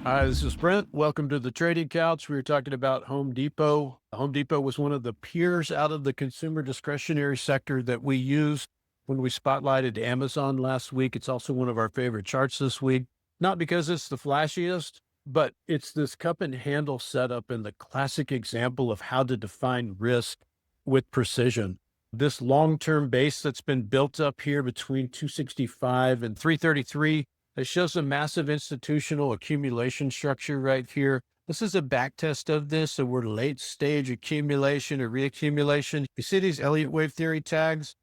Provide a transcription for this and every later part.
Hi, this is Brent. Welcome to the Trading Couch. We were talking about Home Depot. Home Depot was one of the peers out of the consumer discretionary sector that we used when we spotlighted Amazon last week. It's also one of our favorite charts this week, not because it's the flashiest, but it's this cup and handle setup and the classic example of how to define risk with precision. This long-term base that's been built up here between 265 and 333. It shows a massive institutional accumulation structure right here. This is a back test of this. So we're late stage accumulation or reaccumulation. You see these Elliott Wave theory tags?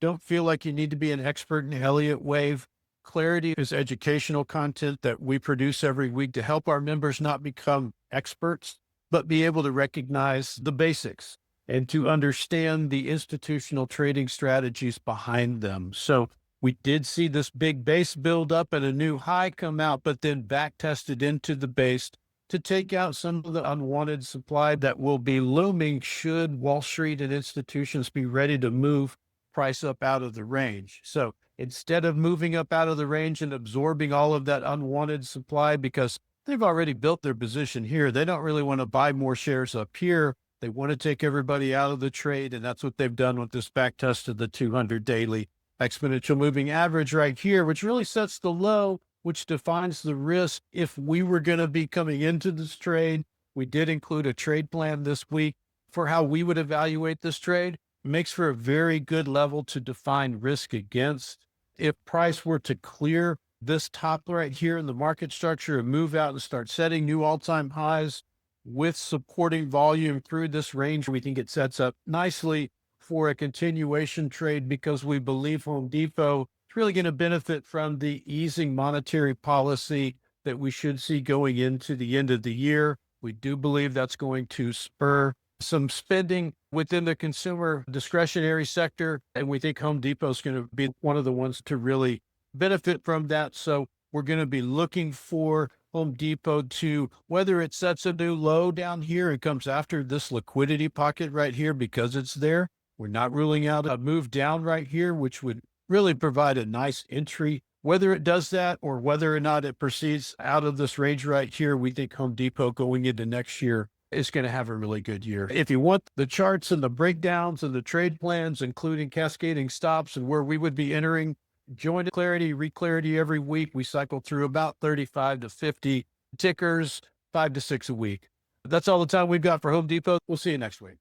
Don't feel like you need to be an expert in Elliott Wave. Clarity is educational content that we produce every week to help our members not become experts, but be able to recognize the basics and to understand the institutional trading strategies behind them. So we did see this big base build up and a new high come out, but then back tested into the base to take out some of the unwanted supply that will be looming should Wall Street and institutions be ready to move price up out of the range. So instead of moving up out of the range and absorbing all of that unwanted supply, because they've already built their position here, they don't really want to buy more shares up here. They want to take everybody out of the trade. And that's what they've done with this back test of the 200 daily exponential moving average right here, which really sets the low, which defines the risk. If we were going to be coming into this trade, we did include a trade plan this week for how we would evaluate this trade. It makes for a very good level to define risk against. If price were to clear this top right here in the market structure and move out and start setting new all-time highs with supporting volume through this range, we think it sets up nicely for a continuation trade because we believe Home Depot is really going to benefit from the easing monetary policy that we should see going into the end of the year. We do believe that's going to spur some spending within the consumer discretionary sector, and we think Home Depot is going to be one of the ones to really benefit from that. So we're going to be looking for Home Depot to, whether it sets a new low down here and comes after this liquidity pocket right here because it's there. We're not ruling out a move down right here, which would really provide a nice entry. Whether it does that or whether or not it proceeds out of this range right here, we think Home Depot going into next year is going to have a really good year. If you want the charts and the breakdowns and the trade plans, including cascading stops and where we would be entering, join Clarity, re-Clarity every week. We cycle through about 35 to 50 tickers, 5 to 6 a week. That's all the time we've got for Home Depot. We'll see you next week.